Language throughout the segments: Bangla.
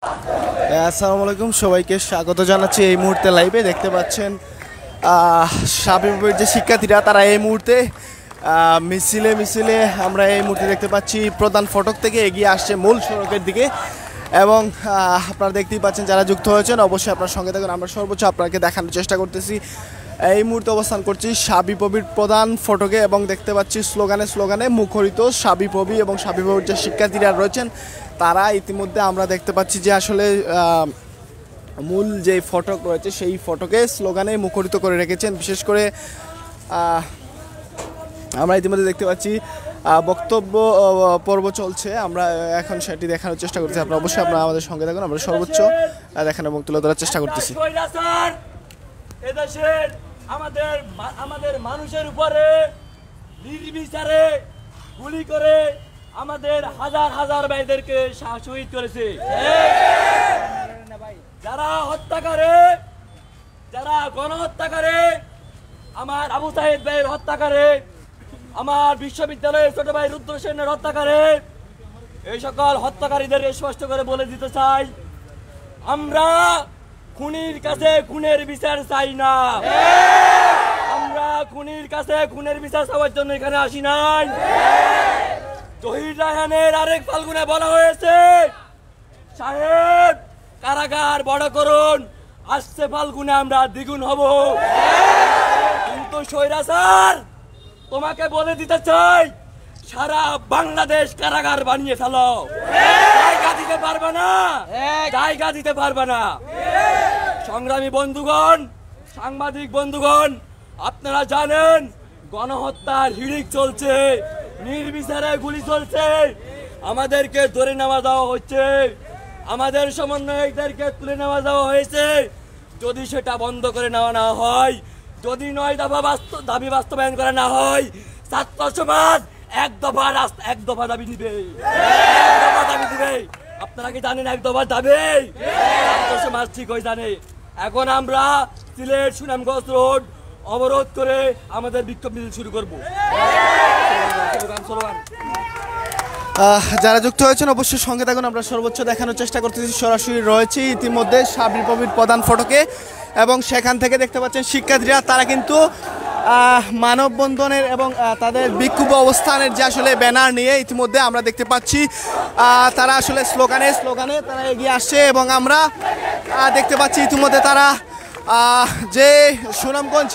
আসসালামু আলাইকুম, সবাইকে স্বাগত জানাচ্ছি। এই মুহূর্তে লাইভে দেখতে পাচ্ছেন শাবিপ্রবির যে শিক্ষার্থীরা তারা এই মুহূর্তে মিছিলে আমরা এই মুহূর্তে দেখতে পাচ্ছি প্রধান ফটক থেকে এগিয়ে আসছে মূল সড়কের দিকে। এবং আপনারা দেখতেই পাচ্ছেন যারা যুক্ত হয়েছেন অবশ্যই আপনার সঙ্গে থাকুন। আমরা সর্বোচ্চ আপনাকে দেখানোর চেষ্টা করতেছি। এই মুহূর্তে অবস্থান করছি শাবিপ্রবির প্রধান ফটকে এবং দেখতে পাচ্ছি স্লোগানে মুখরিত শাবিপ্রবি এবং শাবিপ্রবির যে শিক্ষার্থীরা রয়েছেন তারা ইতিমধ্যে আমরা দেখতে পাচ্ছি যে আসলে মূল যে ফটক রয়েছে সেই ফটকে স্লোগানে মুখরিত করে রেখেছেন। বিশেষ করে আমরা ইতিমধ্যে দেখতে পাচ্ছি বক্তব্য পর্ব চলছে, আমরা এখন সেটি দেখানোর চেষ্টা করছি। আপনারা অবশ্যই আপনারা আমাদের সঙ্গে থাকুন, আমরা সর্বোচ্চ দেখানো এবং তুলে ধরার চেষ্টা করতেছি। এদেশের আমাদের মানুষের উপরে নির্বিচারে গুলি করে আমাদের হাজার হাজার ভাইদেরকে শহীদ করেছে। যারা হত্যা করে, যারা গণহত্যা করে, আমার আবু সাইদ ভাইয়ের হত্যা করে, আমার বিশ্ববিদ্যালয়ের ছোট ভাই রুদ্র সেনের হত্যা করে, এই সকল হত্যাকারীদের স্পষ্ট করে বলে দিতে চাই, আমরা খুনির কাছে খুনের বিচার চাই না। আমরা খুনির কাছে খুনের বিচার চাওয়ার জন্য এখানে আসি নাই। জহির রায়হানের আরেক ফাল্গুনে বলা হয়েছে, সাহেব কারাগার বড় করুন, আসছে ফাল্গুনে আমরা দ্বিগুণ হব। কিন্তু স্বৈরাচার তোমাকে বলে দিতে চাই, সারা বাংলাদেশ কারাগার বানিয়ে ফেলো, জায়গা দিতে পারবে না, জায়গা দিতে পারবে না। সংগ্রামী বন্ধুগণ, সাংবাদিক বন্ধুগণ, আপনারা জানেন গণহত্যার হিড়িক চলছে, নির্বিচারে গুলি চলছে, আমাদেরকে ধরে নেওয়া দেওয়া হচ্ছে, আমাদের সমন্বয়কদেরকে তুলে নেওয়া দেওয়া হয়েছে। যদি সেটা বন্ধ করে নেওয়া না হয়, যদি 9 দফা দাবি বাস্তবায়ন করা না হয়, ছাত্র সমাজ এক দফা দাবি নিবে, এক দফা দাবি দিবে। আপনারা কি জানেন এক দফা দাবি? ছাত্র সমাজ ঠিক হয়ে জানে। এখন আমরা সিলেট সুনামগঞ্জ রোড অবরোধ করে আমাদের বিক্ষোভ মিছিল শুরু করব। যারা যুক্ত হয়েছেন অবশ্যই সঙ্গে থাকুন, আমরা সর্বোচ্চ দেখানোর চেষ্টা করতেছি। সরাসরি রয়েছে ইতিমধ্যে শাবিপ্রবির প্রধান ফটকে এবং সেখান থেকে দেখতে পাচ্ছেন শিক্ষার্থীরা তারা কিন্তু মানববন্ধনের এবং তাদের বিক্ষোভ অবস্থানের যে আসলে ব্যানার নিয়ে ইতিমধ্যে আমরা দেখতে পাচ্ছি তারা আসলে স্লোগানে তারা এগিয়ে আসছে। এবং আমরা দেখতে পাচ্ছি ইতিমধ্যে তারা যে সুনামগঞ্জ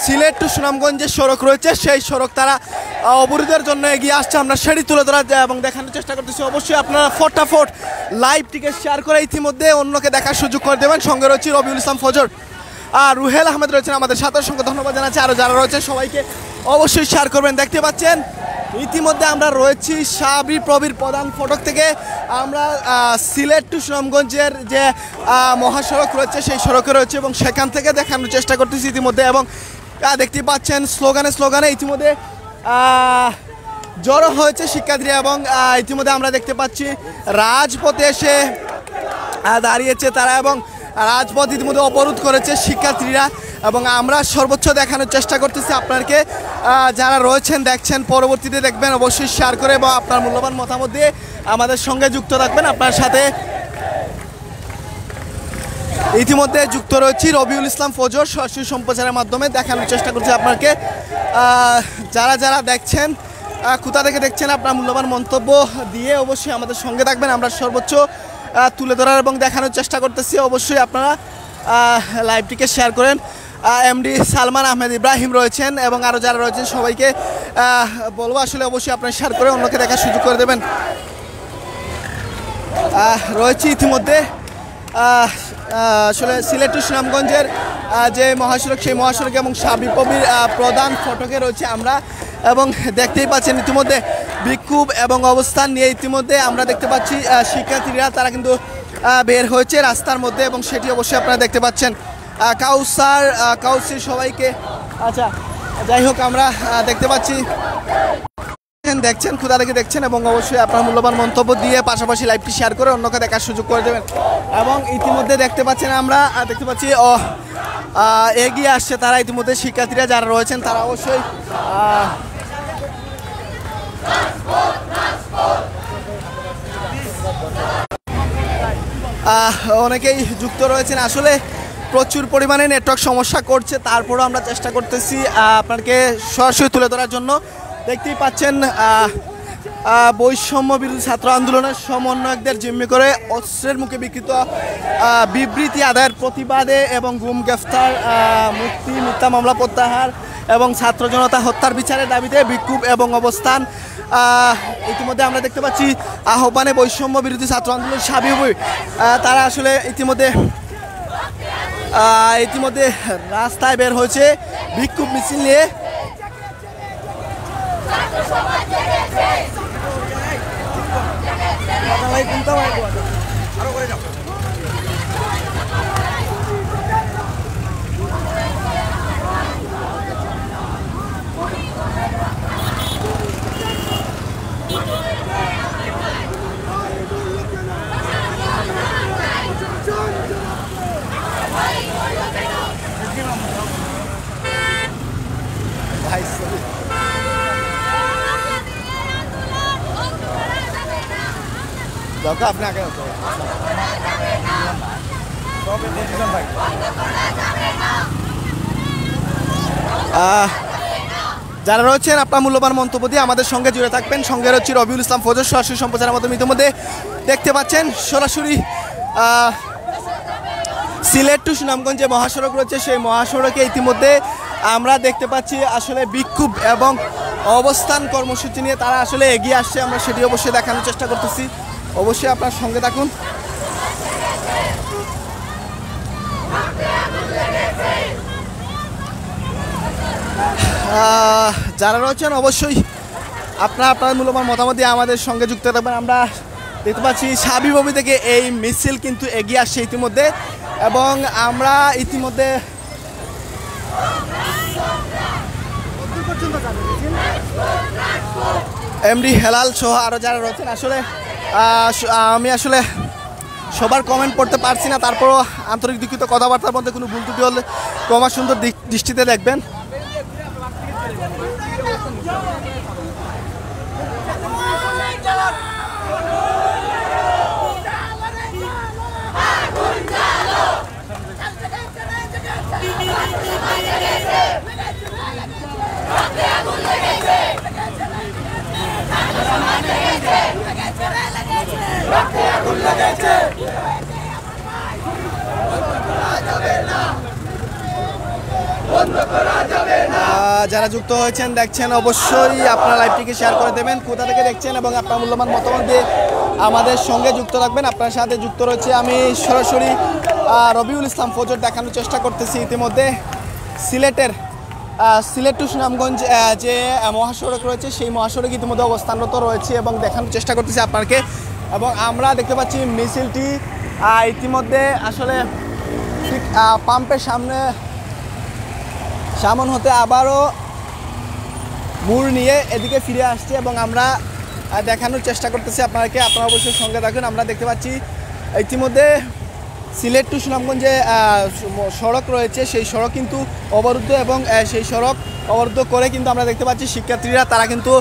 সিলেট টু সুনামগঞ্জ যে সড়ক রয়েছে সেই সড়ক তারা অবরোধের জন্য এগিয়ে আসছে। আমরা সেটি তুলে ধরার এবং দেখানোর চেষ্টা করতেছি। অবশ্যই আপনারা ফটাফট লাইভটিকে শেয়ার করে ইতিমধ্যে অন্যকে দেখার সুযোগ করে দেবেন। সঙ্গে রয়েছে রবিউল ইসলাম ফজর আর রুহেল আহমেদ রয়েছেন আমাদের সাথে, সঙ্গে ধন্যবাদ জানাচ্ছি। আরও যারা রয়েছে সবাইকে অবশ্যই শেয়ার করবেন। দেখতে পাচ্ছেন ইতিমধ্যে আমরা রয়েছি শাবিপ্রবির প্রধান ফটক থেকে। আমরা সিলেট টু সুনামগঞ্জের যে মহাসড়ক রয়েছে সেই সড়কে রয়েছে এবং সেখান থেকে দেখানোর চেষ্টা করতেছি ইতিমধ্যে। এবং দেখতে পাচ্ছেন স্লোগানে ইতিমধ্যে জড়ো হয়েছে শিক্ষার্থীরা এবং ইতিমধ্যে আমরা দেখতে পাচ্ছি রাজপথে এসে দাঁড়িয়েছে তারা এবং রাজপথ ইতিমধ্যে অবরোধ করেছে শিক্ষার্থীরা। এবং আমরা সর্বোচ্চ দেখানোর চেষ্টা করতেছি আপনাকে। যারা রয়েছেন দেখছেন, পরবর্তীতে দেখবেন, অবশ্যই শেয়ার করে এবং আপনার মূল্যবান মতামত দিয়ে আমাদের সঙ্গে যুক্ত থাকবেন। আপনার সাথে ইতিমধ্যে যুক্ত রয়েছি রবিউল ইসলাম ফজর, সরাসরি সম্প্রচারের মাধ্যমে দেখানোর চেষ্টা করছি আপনাকে। যারা দেখছেন, কোথা থেকে দেখছেন, আপনার মূল্যবান মন্তব্য দিয়ে অবশ্যই আমাদের সঙ্গে থাকবেন। আমরা সর্বোচ্চ তুলে ধরার এবং দেখানোর চেষ্টা করতেছি। অবশ্যই আপনারা লাইভটিকে শেয়ার করেন। এমডি সালমান আহমেদ ইব্রাহিম রয়েছেন এবং আরও যারা রয়েছেন সবাইকে বলবো আসলে অবশ্যই আপনারা শেয়ার করে অন্যকে দেখার সুযোগ করে দেবেন। রয়েছে ইতিমধ্যে আসলে সিলেট টু সুনামগঞ্জের যে মহাসড়ক সেই মহাসড়ক এবং শাবিপ্রবির প্রধান ফটকে রয়েছে আমরা। এবং দেখতেই পাচ্ছেন ইতিমধ্যে বিক্ষোভ এবং অবস্থান নিয়ে ইতিমধ্যে আমরা দেখতে পাচ্ছি শিক্ষার্থীরা তারা কিন্তু বের হয়েছে রাস্তার মধ্যে এবং সেটি অবশ্যই আপনারা দেখতে পাচ্ছেন। কাউসার সবাইকে, আচ্ছা যাই হোক, আমরা দেখতে পাচ্ছি দেখছেন কোথা থেকে দেখছেন এবং অবশ্যই আপনার মূল্যবান মন্তব্য দিয়ে পাশাপাশি লাইভটি শেয়ার করে অন্যকে দেখার সুযোগ করে দেবেন। এবং ইতিমধ্যে দেখতে পাচ্ছেন আমরা দেখতে পাচ্ছি এগিয়ে আসছে তারা ইতিমধ্যে শিক্ষার্থীরা যারা রয়েছেন তারা অবশ্যই অনেকেই যুক্ত রয়েছেন। আসলে প্রচুর পরিমাণে নেটওয়ার্ক সমস্যা করছে, তারপরও আমরা চেষ্টা করতেছি আপনাকে সরাসরি তুলে ধরার জন্য। দেখতেই পাচ্ছেন বৈষম্য বিরোধী ছাত্র আন্দোলনের সমন্বয়কদের জিম্মি করে অস্ত্রের মুখে বিকৃত বিবৃতি আদায়ের প্রতিবাদে এবং গুম গ্রেফতার মুক্তি, মিথ্যা মামলা প্রত্যাহার এবং ছাত্র জনতা হত্যার বিচারের দাবিতে বিক্ষোভ এবং অবস্থান। ইতিমধ্যে আমরা দেখতে পাচ্ছি আহ্বানে বৈষম্য বিরোধী ছাত্র আন্দোলন সাবিবই তারা আসলে ইতিমধ্যে রাস্তায় বের হয়েছে বিক্ষোভ মিছিল নিয়ে। আপনি আগে যারা রয়েছেন আপনার মূল্যবান মন্তব্য দিয়ে আমাদের সঙ্গে জুড়ে থাকবেন। সঙ্গে রয়েছে রবিউল ইসলাম ফজর, সরাসরি সম্প্রচারের মাধ্যমে ইতিমধ্যে দেখতে পাচ্ছেন সরাসরি সিলেট টু সুনামগঞ্জ যে মহাসড়ক রয়েছে সেই মহাসড়কে ইতিমধ্যে আমরা দেখতে পাচ্ছি আসলে বিক্ষোভ এবং অবস্থান কর্মসূচি নিয়ে তারা আসলে এগিয়ে আসছে। আমরা সেটি অবশ্যই দেখানোর চেষ্টা করতেছি, অবশ্যই আপনার সঙ্গে থাকুন। যারা রয়েছেন অবশ্যই আপনার মূল্যবান মতামত দিয়ে আমাদের সঙ্গে যুক্ত থাকবেন। আমরা দেখতে পাচ্ছি সাবিববি থেকে এই মিছিল কিন্তু এগিয়ে আসছে ইতিমধ্যে, এবং আমরা ইতিমধ্যে এমডি হেলাল সহ আরও যারা রয়েছেন আসলে আমি আসলে সবার কমেন্ট পড়তে পারছি না, তারপরও আন্তরিক দুঃখিত, কথাবার্তার মধ্যে কোনো ভুল ত্রুটি হলে ক্ষমা সুন্দর দৃষ্টিতে দেখবেন। যারা যুক্ত হয়েছেন দেখছেন অবশ্যই আপনারা লাইভটিকে শেয়ার করে দেবেন, কোথা থেকে দেখছেন এবং আপনার মূল্যবান মতামত দিয়ে আমাদের সঙ্গে যুক্ত রাখবেন। আপনার সাথে যুক্ত রয়েছে আমি সরাসরি রবিউল ইসলাম ফজর, দেখানোর চেষ্টা করতেছি ইতিমধ্যে সিলেট টু সুনামগঞ্জ যে মহাসড়ক রয়েছে সেই মহাসড়ক ইতিমধ্যে অবস্থানরত রয়েছে এবং দেখানোর চেষ্টা করতেছি আপনাকে। এবং আমরা দেখতে পাচ্ছি মিছিলটি ইতিমধ্যে আসলে ঠিক পাম্পের সামন হতে আবারও মোড় নিয়ে এদিকে ফিরে আসছে এবং আমরা দেখানোর চেষ্টা করতেছি আপনাকে। আপনারা অবশ্যই সঙ্গে থাকুন। আমরা দেখতে পাচ্ছি ইতিমধ্যে সিলেট টু সুনামগঞ্জ যে সড়ক রয়েছে সেই সড়ক কিন্তু অবরুদ্ধ, এবং সেই সড়ক অবরুদ্ধ করে কিন্তু আমরা দেখতে পাচ্ছি শিক্ষার্থীরা তারা কিন্তু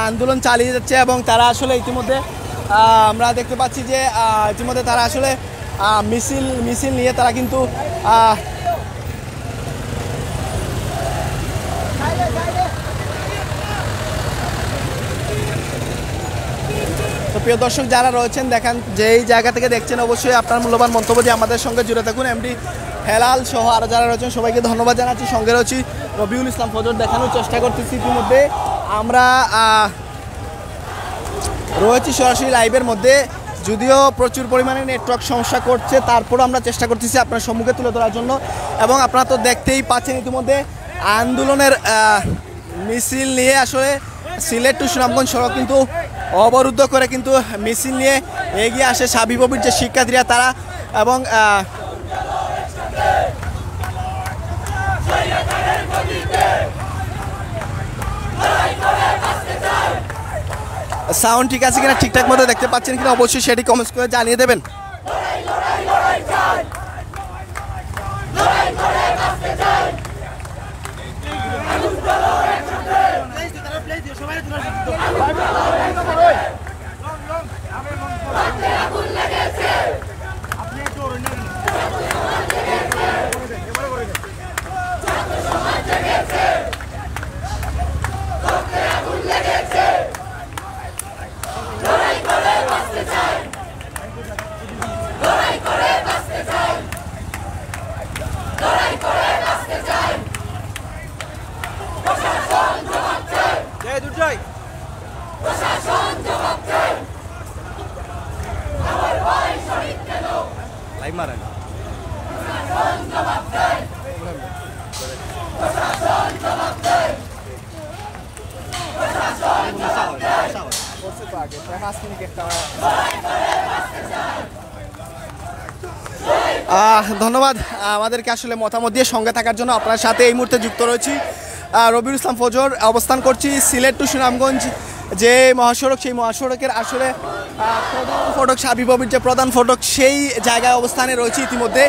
আন্দোলন চালিয়ে যাচ্ছে এবং তারা আসলে ইতিমধ্যে আমরা দেখতে পাচ্ছি যে ইতিমধ্যে তারা আসলে মিছিল নিয়ে তারা কিন্তু তো প্রিয় দর্শক যারা রয়েছেন দেখেন যেই জায়গা থেকে দেখছেন অবশ্যই আপনার মূল্যবান মন্তব্য দিয়ে আমাদের সঙ্গে জুড়ে থাকুন। এমডি হেলাল সহ আরও যারা রয়েছেন সবাইকে ধন্যবাদ জানাচ্ছি। সঙ্গে রয়েছি রবিউল ইসলাম ফজর, দেখানোর চেষ্টা করতেছি ইতিমধ্যে আমরা রয়েছি সরাসরি লাইভের মধ্যে, যদিও প্রচুর পরিমাণে নেটওয়ার্ক সমস্যা করছে, তারপরও আমরা চেষ্টা করতেছি আপনার সম্মুখে তুলে ধরার জন্য। এবং আপনারা তো দেখতেই পাচ্ছেন ইতিমধ্যে আন্দোলনের মিছিল নিয়ে আসলে সিলেট টু সুনামগঞ্জ সড়ক কিন্তু অবরুদ্ধ করে কিন্তু মিছিল নিয়ে এগিয়ে আসে সাবিববির যে শিক্ষার্থীরা তারা। এবং সাউন্ড ঠিক আছে কিনা, ঠিকঠাক মতো দেখতে পাচ্ছেন কিনা অবশ্যই সেটি কমেন্টস করে জানিয়ে দেবেন। ধন্যবাদ আমাদেরকে আসলে মতামত দিয়ে সঙ্গে থাকার জন্য। আপনার সাথে এই মুহূর্তে যুক্ত রয়েছি রবিউল ইসলাম ফজর। অবস্থান করছি সিলেট টু সুনামগঞ্জ যে মহাসড়ক, সেই মহাসড়কের আসলে প্রধান ফটক সাবিপ্রবির যে প্রধান ফটক সেই জায়গায় অবস্থানে রয়েছে ইতিমধ্যে,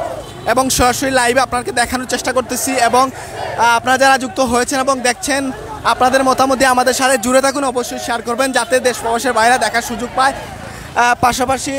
এবং সরাসরি লাইভে আপনাকে দেখানোর চেষ্টা করতেছি। এবং আপনারা যারা যুক্ত হয়েছেন এবং দেখছেন, আপনাদের মতামত দিয়ে আমাদের সাথে জুড়ে থাকুন, অবশ্যই শেয়ার করবেন যাতে দেশ প্রবাসের বাইরে দেখার সুযোগ পায়। পাশাপাশি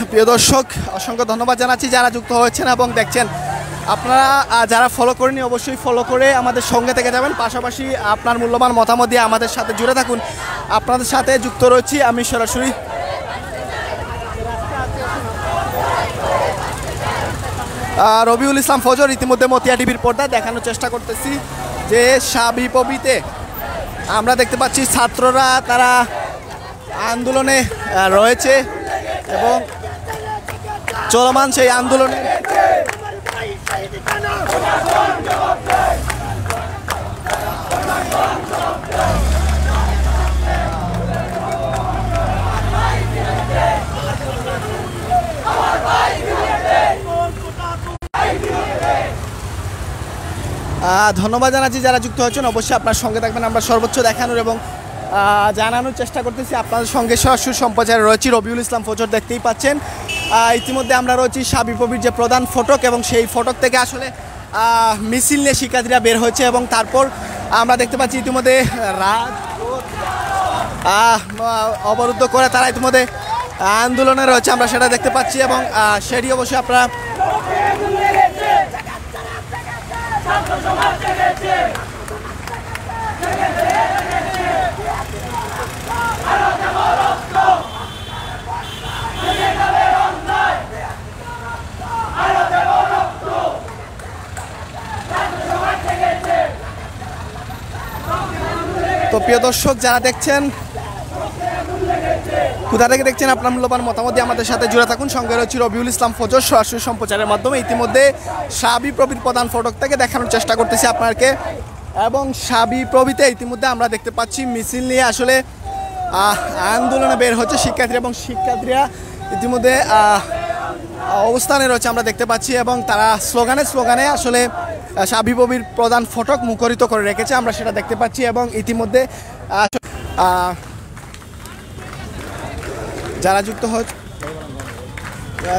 প্রিয় দর্শক, অসংখ্য ধন্যবাদ জানাচ্ছি যারা যুক্ত হয়েছেন এবং দেখছেন। আপনারা যারা ফলো করেনি অবশ্যই ফলো করে আমাদের সঙ্গে থেকে যাবেন। পাশাপাশি আপনার মূল্যবান মতামত দিয়ে আমাদের সাথে জুড়ে থাকুন। আপনাদের সাথে যুক্ত রয়েছি আমি সরাসরি রবিউল ইসলাম ফজর। ইতিমধ্যে মতিয়া টিভির পর্দায় দেখানোর চেষ্টা করতেছি যে সাবিপ্রবিতে আমরা দেখতে পাচ্ছি ছাত্ররা তারা আন্দোলনে রয়েছে এবং চলমান সেই আন্দোলনে ধন্যবাদ জানাচ্ছি যারা যুক্ত হয়েছেন। অবশ্যই আপনার সঙ্গে থাকবেন, আমরা সর্বোচ্চ দেখানোর এবং জানানোর চেষ্টা করতেছি। আপনাদের সঙ্গে সরাসরি সম্প্রচারে রয়েছি রবিউল ইসলাম ফজর, দেখতেই পাচ্ছেন। ইতিমধ্যে আমরা রয়েছি সাবিপ্রবির যে প্রধান ফটক, এবং সেই ফটক থেকে আসলে মিছিল নিয়ে শিক্ষার্থীরা বের হয়েছে এবং তারপর আমরা দেখতে পাচ্ছি ইতিমধ্যে অবরুদ্ধ করে তারা ইতিমধ্যে আন্দোলনে রয়েছে, আমরা সেটা দেখতে পাচ্ছি। এবং সেটি অবশ্যই আপনারা তো প্রিয় দর্শক যারা দেখছেন, কোথা থেকে দেখছেন, আপনার মূল্যবান মতামত দিয়ে আমাদের সাথে জুড়ে থাকুন। সঙ্গে রয়েছে রবিউল ইসলাম ফজর সরাসরি সম্প্রচারের মাধ্যমে। ইতিমধ্যে সাবিপ্রবির প্রধান ফটক থেকে দেখানোর চেষ্টা করতেছি আপনাকে। এবং সাবিপ্রবিতে ইতিমধ্যে আমরা দেখতে পাচ্ছি মিছিল নিয়ে আসলে আন্দোলনে বের হচ্ছে শিক্ষার্থীরা, এবং শিক্ষার্থীরা ইতিমধ্যে অবস্থানে রয়েছে আমরা দেখতে পাচ্ছি। এবং তারা স্লোগানে আসলে সাবিপ্রবির প্রধান ফটক মুখরিত করে রেখেছে, আমরা সেটা দেখতে পাচ্ছি। এবং ইতিমধ্যে যারা যুক্ত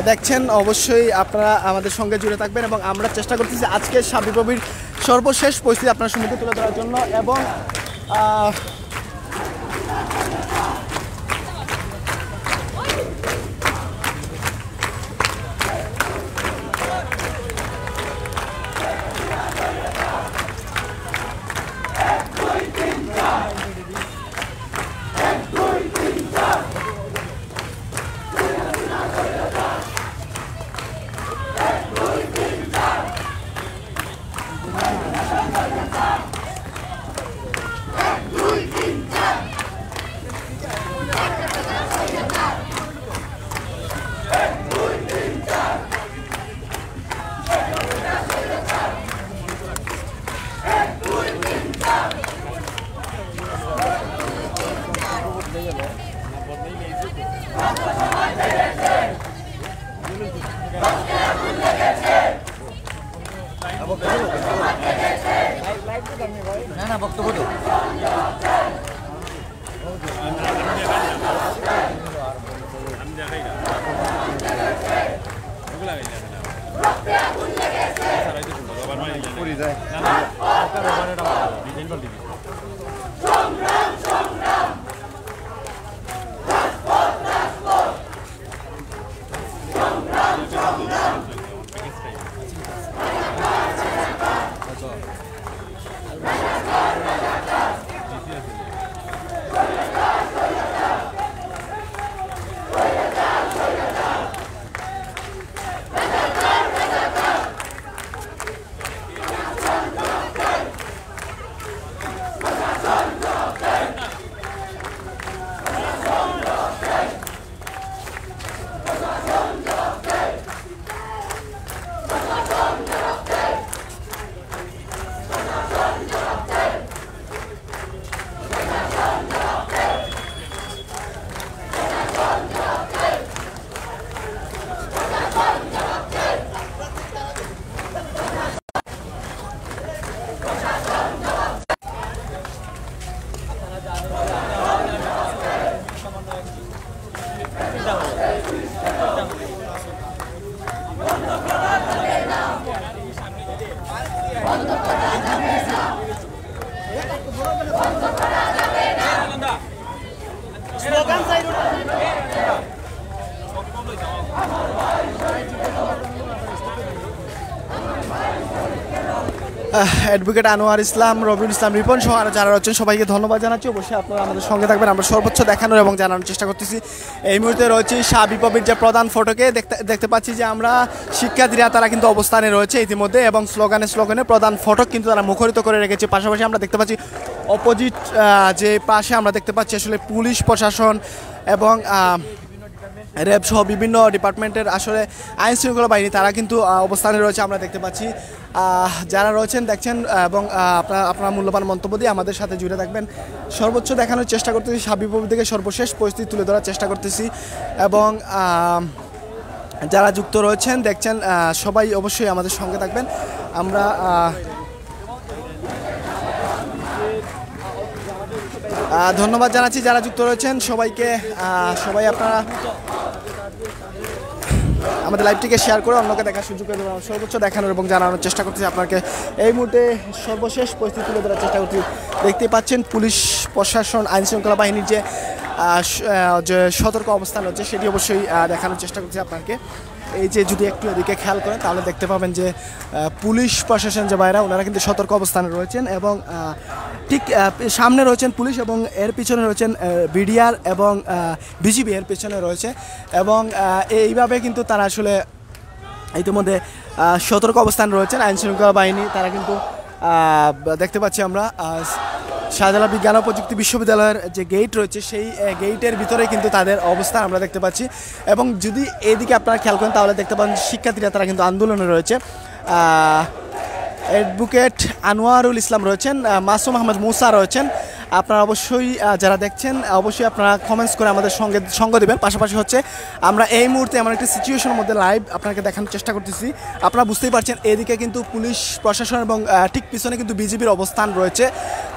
দেখছেন অবশ্যই আপনারা আমাদের সঙ্গে জুড়ে থাকবেন, এবং আমরা চেষ্টা করতেছি আজকে সাবিপ্রবির সর্বশেষ পরিস্থিতি আপনার সম্মুখে তুলে ধরার জন্য। এবং অ্যাডভোকেট আনোয়ার ইসলাম, রবিউল ইসলাম, রিপন সহ আরও যারা রয়েছেন সবাইকে ধন্যবাদ জানাচ্ছি। অবশ্যই আপনারা আমাদের সঙ্গে থাকবেন, আমরা সর্বোচ্চ দেখানোর এবং জানানোর চেষ্টা করতেছি। এই মুহূর্তে রয়েছে সাবি পবির যে প্রধান ফটকে দেখতে পাচ্ছি যে আমরা শিক্ষার্থীরা তারা কিন্তু অবস্থানে রয়েছে ইতিমধ্যে, এবং স্লোগানে প্রধান ফটক কিন্তু তারা মুখরিত করে রেখেছে। পাশাপাশি আমরা দেখতে পাচ্ছি অপোজিট যে পাশে আমরা দেখতে পাচ্ছি আসলে পুলিশ প্রশাসন এবং র্যাব সহ বিভিন্ন ডিপার্টমেন্টের আসলে আইন শৃঙ্খলা বাহিনী তারা কিন্তু অবস্থানে রয়েছে আমরা দেখতে পাচ্ছি। যারা রয়েছেন দেখছেন এবং আপনার মূল্যবান মন্তব্য দিয়ে আমাদের সাথে জুড়ে থাকবেন। সর্বোচ্চ দেখানোর চেষ্টা করতেছি, সাবি পবির থেকে সর্বশেষ পরিস্থিতি তুলে ধরার চেষ্টা করতেছি, এবং যারা যুক্ত রয়েছেন দেখছেন সবাই অবশ্যই আমাদের সঙ্গে থাকবেন। আমরা ধন্যবাদ জানাচ্ছি যারা যুক্ত রয়েছেন সবাইকে। সবাই আপনারা আমাদের লাইভটিকে শেয়ার করে অন্যকে দেখার সুযোগ করে দেবেন। সর্বোচ্চ দেখানোর এবং জানানোর চেষ্টা করতেছি আপনাকে। এই মুহূর্তে সর্বশেষ পরিস্থিতি তুলে ধরার চেষ্টা করছি। দেখতেই পাচ্ছেন পুলিশ প্রশাসন আইন শৃঙ্খলা বাহিনীর যে সতর্ক অবস্থান রয়েছে সেটি অবশ্যই দেখানোর চেষ্টা করছি আপনাকে। এই যে যদি একটু এদিকে খেয়াল করেন তাহলে দেখতে পাবেন যে পুলিশ প্রশাসন যে বাইরা ওনারা কিন্তু সতর্ক অবস্থানে রয়েছেন, এবং ঠিক সামনে রয়েছেন পুলিশ এবং এর পিছনে রয়েছেন বিডিআর এবং বিজিবি এর পিছনে রয়েছে, এবং এইভাবে কিন্তু তারা আসলে ইতিমধ্যে সতর্ক অবস্থান রয়েছেন আইন শৃঙ্খলা বাহিনী। তারা কিন্তু দেখতে পাচ্ছি আমরা শাহজালাল বিজ্ঞান ও প্রযুক্তি বিশ্ববিদ্যালয়ের যে গেট রয়েছে সেই গেটের ভিতরে কিন্তু তাদের অবস্থান আমরা দেখতে পাচ্ছি, এবং যদি এদিকে আপনারা খেয়াল করেন তাহলে দেখতে পাবেন শিক্ষার্থীরা তারা কিন্তু আন্দোলনে রয়েছে। অ্যাডভোকেট আনোয়ারুল ইসলাম রয়েছেন, মাসুম আহমেদ মুসা রয়েছেন। আপনারা অবশ্যই যারা দেখছেন অবশ্যই আপনারা কমেন্টস করে আমাদের সঙ্গ দেবেন। পাশাপাশি হচ্ছে আমরা এই মুহূর্তে এমন একটি সিচুয়েশনের মধ্যে লাইভ আপনাকে দেখানোর চেষ্টা করতেছি। আপনারা বুঝতেই পারছেন এদিকে কিন্তু পুলিশ প্রশাসন এবং ঠিক পিছনে কিন্তু বিজিবির অবস্থান রয়েছে,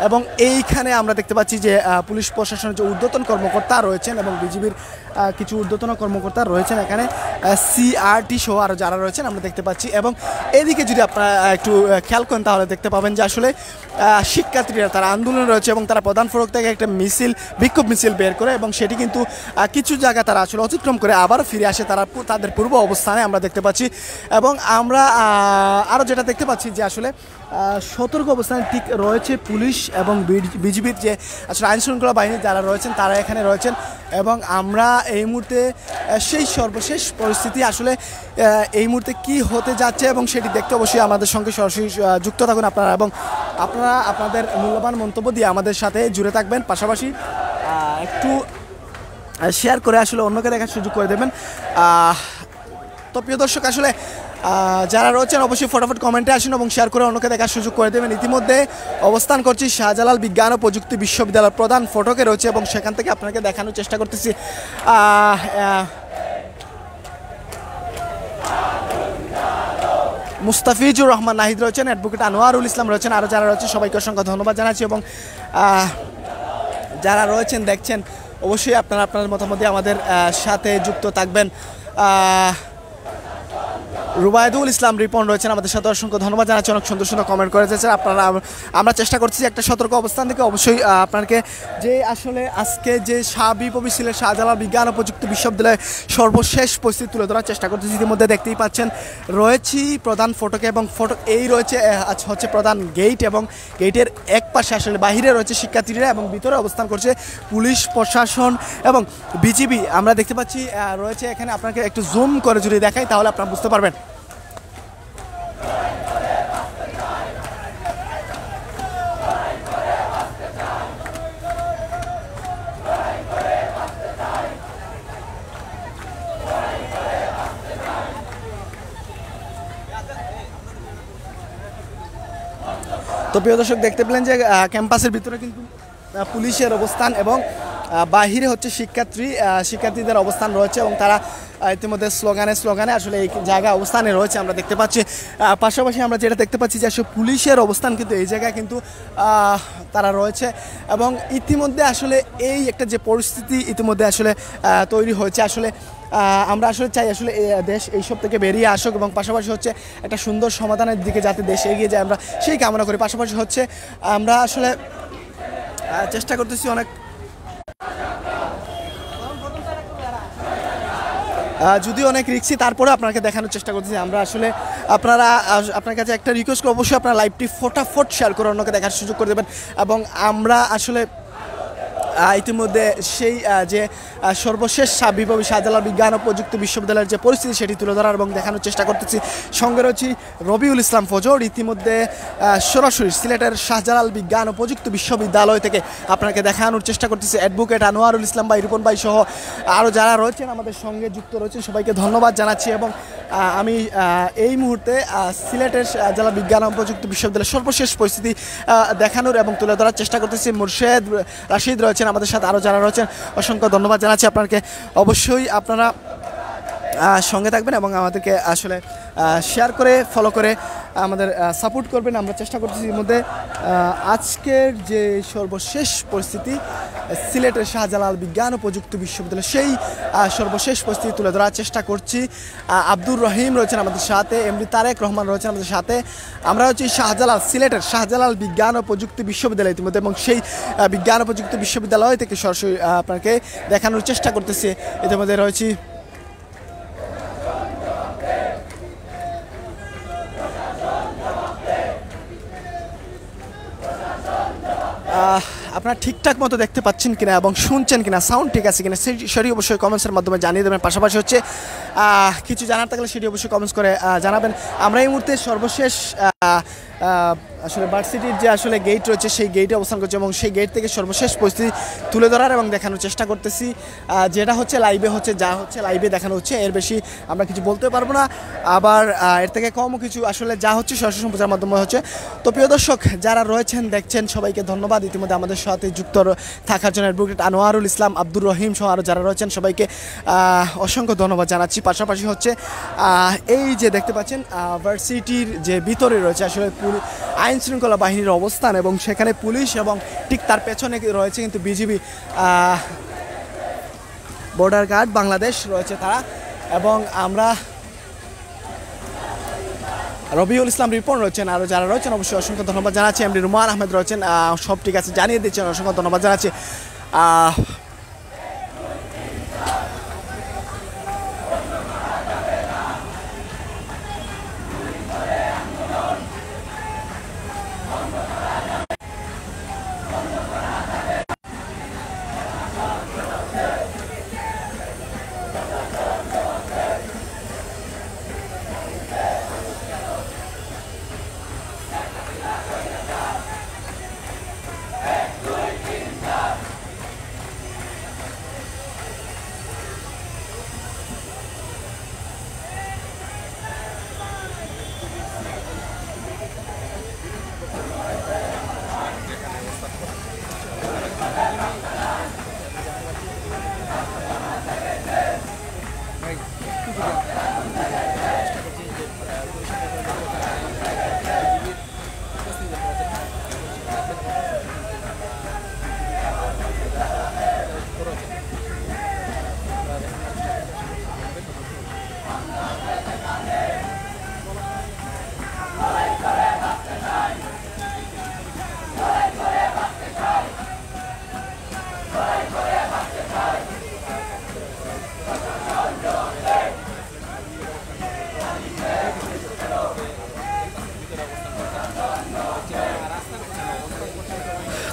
এবং এইখানে আমরা দেখতে পাচ্ছি যে পুলিশ প্রশাসনের যে ঊর্ধ্বতন কর্মকর্তা রয়েছেন এবং বিজিবির কিছু ঊর্ধ্বতন কর্মকর্তা রয়েছেন এখানে, সিআরটি সহ আরও যারা রয়েছেন আমরা দেখতে পাচ্ছি। এবং এদিকে যদি আপনারা একটু খেয়াল করেন তাহলে দেখতে পাবেন যে আসলে শিক্ষার্থীরা তারা আন্দোলনে রয়েছে, এবং তারা প্রধান ফটক থেকে একটা বিক্ষোভ মিছিল বের করে, এবং সেটি কিন্তু কিছু জায়গা তারা আসলে অতিক্রম করে আবার ফিরে আসে তাদের পূর্ব অবস্থানে আমরা দেখতে পাচ্ছি। এবং আমরা আরও যেটা দেখতে পাচ্ছি যে আসলে সতর্ক অবস্থানে ঠিক রয়েছে পুলিশ এবং বিজিবির যে আসলে আইন শৃঙ্খলা বাহিনী যারা রয়েছেন তারা এখানে রয়েছেন, এবং আমরা এই মুহূর্তে সেই সর্বশেষ পরিস্থিতি আসলে এই মুহূর্তে কি হতে যাচ্ছে এবং সেটি দেখতে অবশ্যই আমাদের সঙ্গে সরাসরি যুক্ত থাকুন আপনারা, এবং আপনারা আপনাদের মূল্যবান মন্তব্য দিয়ে আমাদের সাথে জুড়ে থাকবেন। পাশাপাশি একটু শেয়ার করে আসলে অন্যকে দেখার সুযোগ করে দেবেন। তো প্রিয় দর্শক আসলে যারা রয়েছেন অবশ্যই ফটাফট কমেন্টে আসুন এবং শেয়ার করে অন্যকে দেখার সুযোগ করে দেবেন। ইতিমধ্যে অবস্থান করছি শাহজালাল বিজ্ঞান ও প্রযুক্তি বিশ্ববিদ্যালয়ের প্রধান ফটকে রয়েছে, এবং সেখান থেকে আপনাকে দেখানোর চেষ্টা করতেছি। মুস্তাফিজুর রহমান নাহিদ রয়েছেন, অ্যাডভোকেট আনোয়ারুল ইসলাম রয়েছেন, আরও যারা রয়েছে সবাইকে অসংখ্য ধন্যবাদ জানাচ্ছি। এবং যারা রয়েছেন দেখছেন অবশ্যই আপনারা আপনার মতামতে আমাদের সাথে যুক্ত থাকবেন। রুবায়দুল ইসলাম রিপন রয়েছেন আমাদের সাথে, অসংখ্য ধন্যবাদ জানাচ্ছি। অনেক সুন্দর সুন্দর কমেন্ট করে যাচ্ছেন আপনারা। আমরা চেষ্টা করছি একটা সতর্ক অবস্থান থেকে অবশ্যই আপনাকে যে আসলে আজকে যে সাবি পবি ছিলেন শাহজালাল বিজ্ঞান ও প্রযুক্তি বিশ্ববিদ্যালয়ের সর্বশেষ পরিস্থিতি তুলে ধরার চেষ্টা করতেছি। ইতিমধ্যে দেখতেই পাচ্ছেন রয়েছি প্রধান ফটকে, এবং ফটক এই রয়েছে হচ্ছে প্রধান গেট, এবং গেটের এক পাশে আসলে বাহিরে রয়েছে শিক্ষার্থীরা এবং ভিতরে অবস্থান করছে পুলিশ প্রশাসন এবং বিজিবি। আমরা দেখতে পাচ্ছি রয়েছে এখানে, আপনাকে একটু জুম করে যদি দেখাই তাহলে আপনারা বুঝতে পারবেন। তো প্রিয় দর্শক দেখতে পেলেন যে ক্যাম্পাসের ভিতরে কিন্তু পুলিশের অবস্থান এবং বাহিরে হচ্ছে শিক্ষার্থীদের অবস্থান রয়েছে, এবং তারা ইতিমধ্যে স্লোগানে আসলে এই জায়গায় অবস্থানে রয়েছে আমরা দেখতে পাচ্ছি। পাশাপাশি আমরা যেটা দেখতে পাচ্ছি যে আসলে পুলিশের অবস্থান কিন্তু এই জায়গায় কিন্তু তারা রয়েছে, এবং ইতিমধ্যে আসলে এই একটা যে পরিস্থিতি ইতিমধ্যে আসলে তৈরি হয়েছে, আসলে আমরা আসলে চাই আসলে দেশ এইসব থেকে বেরিয়ে আসুক, এবং পাশাপাশি হচ্ছে একটা সুন্দর সমাধানের দিকে যাতে দেশ এগিয়ে যায় আমরা সেই কামনা করি। পাশাপাশি হচ্ছে আমরা আসলে চেষ্টা করতেছি অনেক যদিও অনেক রিক্সি, তারপরে আপনাকে দেখানোর চেষ্টা করতেছি আমরা। আসলে আপনার কাছে একটা রিকোয়েস্ট করব, অবশ্যই আপনার লাইভটি ফটাফট শেয়ার করে অন্যকে দেখার সুযোগ করে দেবেন। এবং আমরা আসলে ইতিমধ্যে সেই যে সর্বশেষ সাবিপ্রবি শাহজালাল বিজ্ঞান ও প্রযুক্তি বিশ্ববিদ্যালয়ের যে পরিস্থিতি সেটি তুলে ধরার এবং দেখানোর চেষ্টা করতেছি। সঙ্গে রয়েছি রবিউল ইসলাম ফজর, ইতিমধ্যে সরাসরি সিলেটের শাহজালাল বিজ্ঞান ও প্রযুক্তি বিশ্ববিদ্যালয় থেকে আপনাকে দেখানোর চেষ্টা করতেছি। অ্যাডভোকেট আনোয়ারুল ইসলাম ভাই, রিপন ভাই সহ আরও যারা রয়েছেন আমাদের সঙ্গে যুক্ত রয়েছেন সবাইকে ধন্যবাদ জানাচ্ছি। এবং আমি এই মুহূর্তে সিলেটের শাহজালাল বিজ্ঞান ও প্রযুক্তি বিশ্ববিদ্যালয়ের সর্বশেষ পরিস্থিতি দেখানোর এবং তুলে ধরার চেষ্টা করতেছি। মুর্শেদ রাশিদ রয়েছেন আমাদের সাথে, আরও যারা রয়েছেন অসংখ্য ধন্যবাদ জানাচ্ছি আপনাকে। অবশ্যই আপনারা সঙ্গে থাকবেন এবং আমাদেরকে আসলে শেয়ার করে ফলো করে আমাদের সাপোর্ট করবেন। আমরা চেষ্টা করতেছি এর মধ্যে আজকের যে সর্বশেষ পরিস্থিতি সিলেটের শাহজালাল বিজ্ঞান ও প্রযুক্তি বিশ্ববিদ্যালয় সেই সর্বশেষ পরিস্থিতি তুলে ধরার চেষ্টা করছি। আব্দুর রহিম রয়েছেন আমাদের সাথে, এমডি তারেক রহমান রয়েছেন আমাদের সাথে। আমরা হচ্ছি সিলেটের শাহজালাল বিজ্ঞান ও প্রযুক্তি বিশ্ববিদ্যালয় ইতিমধ্যে, এবং সেই বিজ্ঞান ও প্রযুক্তি বিশ্ববিদ্যালয় থেকে সরাসরি আপনাকে দেখানোর চেষ্টা করতেছি। ইতিমধ্যে রয়েছি আপনারা ঠিকঠাক মতো দেখতে পাচ্ছেন কিনা এবং শুনছেন কিনা, সাউন্ড ঠিক আছে কিনা সেটি অবশ্যই কমেন্টসের মাধ্যমে জানিয়ে দেবেন। পাশাপাশি হচ্ছে কিছু জানার থাকলে সেটি অবশ্যই কমেন্টস করে জানাবেন। আমরা এই মুহূর্তে সর্বশেষ আসলে ভার্সিটির যে আসলে গেট রয়েছে সেই গেটে অবস্থান করছে এবং সেই গেট থেকে সর্বশেষ পরিস্থিতি তুলে ধরার এবং দেখানোর চেষ্টা করতেছি। যেটা হচ্ছে লাইভে হচ্ছে, যা হচ্ছে লাইভে দেখানো হচ্ছে, এর বেশি আমরা কিছু বলতে পারবো না, আবার এর থেকে কমও কিছু আসলে যা হচ্ছে সরাসরি সম্প্রচার মাধ্যমে হচ্ছে। তো প্রিয় দর্শক যারা রয়েছেন দেখছেন সবাইকে ধন্যবাদ ইতিমধ্যে আমাদের সাথে যুক্ত থাকার জন্য। অ্যাডভোকেট আনোয়ারুল ইসলাম, আব্দুর রহিম সহ আরও যারা রয়েছেন সবাইকে অসংখ্য ধন্যবাদ জানাচ্ছি। পাশাপাশি হচ্ছে এই যে দেখতে পাচ্ছেন ভার্সিটির যে ভিতরে রয়েছে আসলে আইন শৃঙ্খলা বাহিনীর অবস্থান এবং সেখানে পুলিশ এবং ঠিক তার পেছনে রয়েছে কিন্তু বিজিবি, বর্ডার গার্ড বাংলাদেশ রয়েছে তারা। এবং আমরা রবিউল ইসলাম রিপন রয়েছেন, আরও যারা রয়েছেন অবশ্যই অসংখ্য ধন্যবাদ জানাচ্ছি। এমডি রুমান আহমেদ রয়েছেন, সব ঠিক আছে জানিয়ে দিচ্ছেন, অসংখ্য ধন্যবাদ জানাচ্ছি।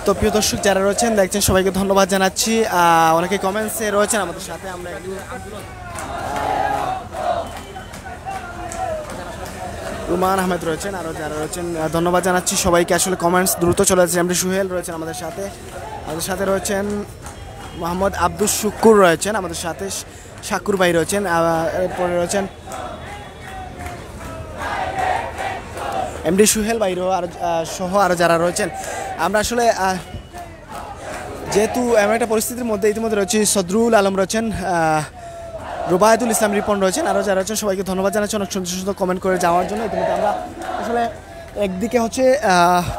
তো প্রিয় দর্শক যারা রয়েছেন দেখছেন সবাইকে ধন্যবাদ জানাচ্ছি। অনেকে কমেন্টসে রয়েছেন আমাদের সাথে, আমরা একটু রুমান আহমেদ রয়েছেন, আরও যারা রয়েছেন ধন্যবাদ জানাচ্ছি সবাইকে। আসলে কমেন্টস দ্রুত চলে যাচ্ছে। এমডি সুহেল রয়েছেন আমাদের সাথে রয়েছেন মোহাম্মদ আব্দুল শুকুর রয়েছেন আমাদের সাথে, শাকুর ভাই রয়েছেন, এরপরে রয়েছেন এমডি সুহেল ভাইরও আর সহ আরও যারা রয়েছেন। আমরা আসলে যেহেতু এমন একটা পরিস্থিতির মধ্যে ইতিমধ্যে রয়েছে সদরুল আলম রয়েছেন, রুবায়তুল ইসলাম রিপন রয়েছেন, আরও যারা রয়েছেন সবাইকে ধন্যবাদ জানাচ্ছি অনেক সুন্দর সুন্দর কমেন্ট করে যাওয়ার জন্য। ইতিমধ্যে আমরা আসলে একদিকে হচ্ছে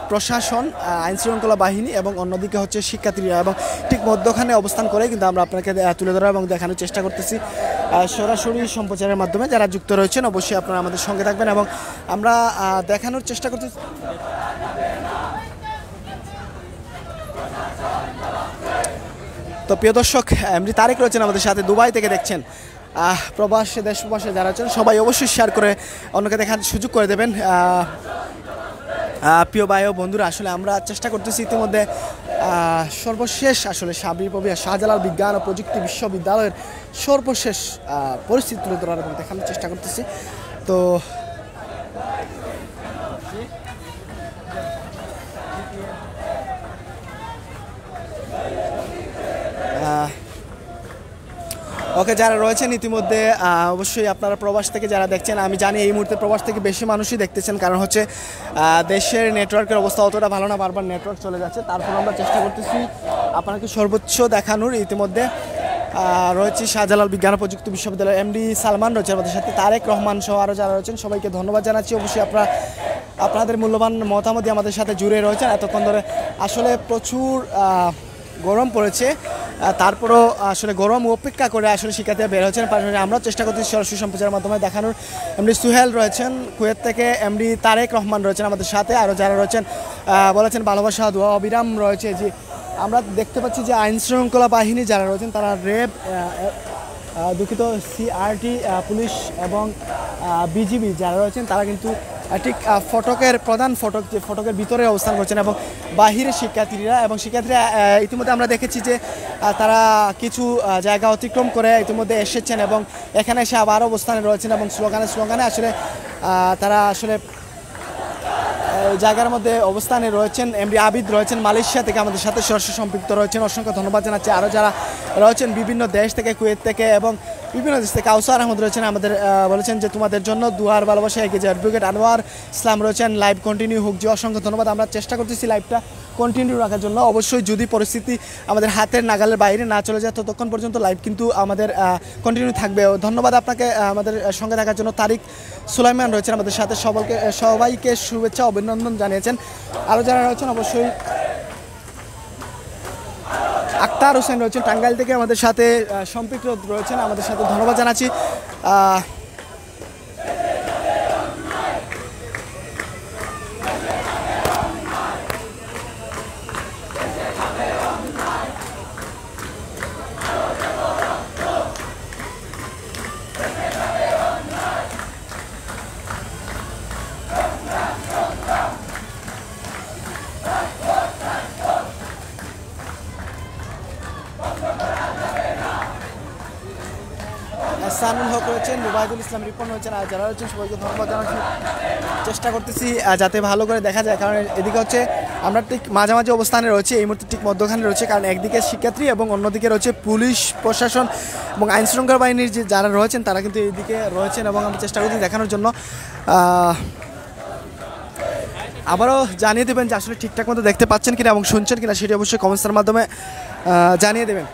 প্রশাসন, আইন শৃঙ্খলা বাহিনী এবং অন্যদিকে হচ্ছে শিক্ষার্থীরা, এবং ঠিক মধ্যখানে অবস্থান করে কিন্তু আমরা আপনাকে তুলে ধরা এবং দেখানোর চেষ্টা করতেছি সরাসরি সম্প্রচারের মাধ্যমে। যারা যুক্ত রয়েছেন অবশ্যই আপনারা আমাদের সঙ্গে থাকবেন এবং আমরা দেখানোর চেষ্টা করতেছি। তো প্রিয় দর্শক এমডি তারেক রয়েছেন আমাদের সাথে, দুবাই থেকে দেখছেন। প্রবাসে দেশ প্রবাসে যারা আছেন সবাই অবশ্যই শেয়ার করে অন্যকে দেখার সুযোগ করে দেবেন। প্রিয় ভাই ও বন্ধুরা, আসলে আমরা চেষ্টা করতেছি ইতিমধ্যে সর্বশেষ আসলে সাবিপ্রবি শাহজালাল বিজ্ঞান ও প্রযুক্তি বিশ্ববিদ্যালয়ের সর্বশেষ পরিস্থিতি তুলে ধরার এবং দেখানোর চেষ্টা করতেছি। তো ওকে, যারা রয়েছেন ইতিমধ্যে অবশ্যই আপনারা প্রবাস থেকে যারা দেখছেন, আমি জানি এই মুহূর্তে প্রবাস থেকে বেশি মানুষই দেখতেছেন, কারণ হচ্ছে দেশের নেটওয়ার্কের অবস্থা অতটা ভালো না, বারবার নেটওয়ার্ক চলে যাচ্ছে। তারপর আমরা চেষ্টা করতেছি আপনাকে সর্বোচ্চ দেখানোর। ইতিমধ্যে রয়েছে শাহজালাল বিজ্ঞান ও প্রযুক্তি বিশ্ববিদ্যালয় এমডি সালমান রয়েছে আমাদের সাথে, তারেক রহমান সহ আরও যারা রয়েছেন সবাইকে ধন্যবাদ জানাচ্ছি। অবশ্যই আপনাদের মূল্যবান মতামত আমাদের সাথে জুড়ে রয়েছেন এতক্ষণ ধরে। আসলে প্রচুর গরম পড়েছে, তারপরও আসলে গরম উপেক্ষা করে আসলে শিক্ষার্থীরা বের হচ্ছেন। পাশাপাশি আমরাও চেষ্টা করছি সরাসরি সম্প্রচারের মাধ্যমে দেখানোর। এমডি সুহেল রয়েছেন কুয়েত থেকে, এমডি তারেক রহমান রয়েছেন আমাদের সাথে, আরও যারা রয়েছেন বলেছেন ভালোবাসা দোয়া অবিরাম রয়েছে। যে আমরা দেখতে পাচ্ছি যে আইন শৃঙ্খলা বাহিনী যারা রয়েছেন তারা র্যাব, দুঃখিত সিআরটি, পুলিশ এবং বিজিবি যারা রয়েছেন তারা কিন্তু ঠিক প্রধান ফটক যে ফটকের ভিতরে অবস্থান করছেন এবং বাহিরের শিক্ষার্থীরা ইতিমধ্যে আমরা দেখেছি যে তারা কিছু জায়গা অতিক্রম করে ইতিমধ্যে এসেছেন এবং এখানে এসে আবার অবস্থানে রয়েছেন এবং স্লোগানে আসলে তারা আসলে জায়গার মধ্যে অবস্থানে রয়েছেন। এমডি আবিদ রয়েছেন মালয়েশিয়া থেকে আমাদের সাথে সরাসরি সম্পৃক্ত রয়েছেন, অসংখ্য ধন্যবাদ জানাচ্ছি। আরও যারা রয়েছেন বিভিন্ন দেশ থেকে, কুয়েত থেকে এবং বিভিন্ন দেশ থেকে, কাউসার আহমদ রয়েছেন আমাদের, বলেছেন যে তোমাদের জন্য দুয়ার ভালোবাসা এগিয়ে যায়। অ্যাডভোকেট আনোয়ার ইসলাম রয়েছেন লাইভ কন্টিনিউ হোক, যে অসংখ্য ধন্যবাদ। আমরা চেষ্টা করতেছি লাইভটা কন্টিনিউ রাখার জন্য। অবশ্যই যদি পরিস্থিতি আমাদের হাতের নাগালের বাইরে না চলে যায় ততক্ষণ পর্যন্ত লাইভ কিন্তু আমাদের কন্টিনিউ থাকবে। ধন্যবাদ আপনাকে আমাদের সঙ্গে থাকার জন্য। তারিক সুলাইমান রয়েছেন আমাদের সাথে, সবাইকে শুভেচ্ছা অভিনন্দন জানিয়েছেন। আরও যারা রয়েছেন অবশ্যই আক্তার হোসেন রয়েছেন টাঙ্গাইল থেকে আমাদের সাথে সম্পৃক্ত রয়েছেন, আমাদের সাথে ধন্যবাদ জানাচ্ছি। সানুল হক রয়েছেন, রুবাইদুল ইসলাম রিপন রয়েছেন, আর যারা রয়েছেন সবাইকে ধন্যবাদ জানাচ্ছি। চেষ্টা করতেছি যাতে ভালো করে দেখা যায়, কারণ এদিকে হচ্ছে আমরা ঠিক মাঝামাঝি অবস্থানে রয়েছে, এই মুহূর্তে ঠিক মধ্যখানে রয়েছে, কারণ একদিকে শিক্ষার্থী এবং অন্যদিকে রয়েছে পুলিশ প্রশাসন এবং আইন শৃঙ্খলা বাহিনীর যে যারা রয়েছেন তারা কিন্তু এইদিকে রয়েছেন এবং আমরা চেষ্টা করছি দেখানোর জন্য। আবারও জানিয়ে দেবেন যে আসলে ঠিকঠাক মতো দেখতে পাচ্ছেন কিনা এবং শুনছেন কিনা, সেটি অবশ্যই কমেন্টসের মাধ্যমে জানিয়ে দেবেন।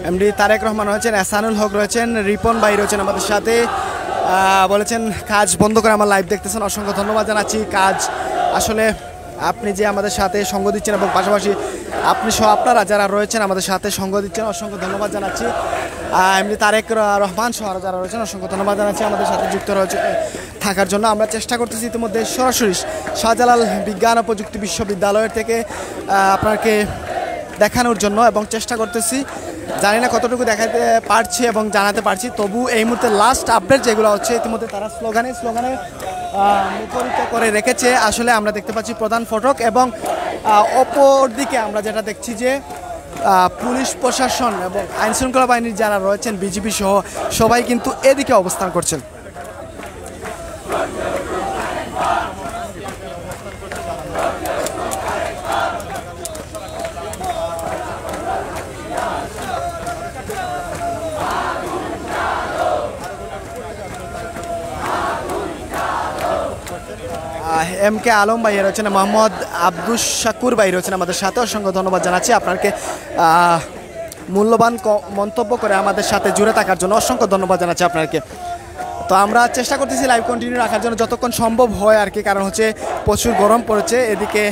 এমডি তারেক রহমান রয়েছেন, এহসানুল হক রয়েছেন, রিপন ভাই রয়েছেন আমাদের সাথে। বলেছেন কাজ বন্ধ করে আমার লাইভ দেখতেছেন, অসংখ্য ধন্যবাদ জানাচ্ছি। কাজ আসলে আপনি যে আমাদের সাথে সঙ্গ দিচ্ছেন এবং পাশাপাশি আপনি সহ আপনারা যারা রয়েছেন আমাদের সাথে সঙ্গ দিচ্ছেন, অসংখ্য ধন্যবাদ জানাচ্ছি। এমনি তারেক রহমান সহ আরও যারা রয়েছেন অসংখ্য ধন্যবাদ জানাচ্ছি আমাদের সাথে যুক্ত রয়েছে থাকার জন্য। আমরা চেষ্টা করতেছি ইতিমধ্যে সরাসরি শাহজালাল বিজ্ঞান ও প্রযুক্তি বিশ্ববিদ্যালয়ের থেকে আপনাকে দেখানোর জন্য এবং চেষ্টা করতেছি, জানি না কতটুকু দেখাতে পারছি এবং জানাতে পারছি। তবু এই মুহূর্তে লাস্ট আপডেট যেগুলো হচ্ছে ইতিমধ্যে তারা স্লোগানে মুখরিত করে রেখেছে। আসলে আমরা দেখতে পাচ্ছি প্রধান ফটক এবং অপর দিকে আমরা যেটা দেখছি যে পুলিশ প্রশাসন এবং আইনশৃঙ্খলা বাহিনীর যারা রয়েছেন বিজিবি সহ সবাই কিন্তু এদিকে অবস্থান করছেন। এম কে আলম ভাই রয়েছেন, মোহাম্মদ আব্দুস শাকুর ভাই রয়েছেন আমাদের সাথে, অসংখ্য ধন্যবাদ জানাচ্ছি আপনাকে মূল্যবান মন্তব্য করে আমাদের সাথে জুড়ে থাকার জন্য, অসংখ্য ধন্যবাদ জানাচ্ছি আপনাকে। তো আমরা চেষ্টা করতেছি লাইভ কন্টিনিউ রাখার জন্য যতক্ষণ সম্ভব হয় আর কি, কারণ হচ্ছে প্রচুর গরম পড়েছে এদিকে,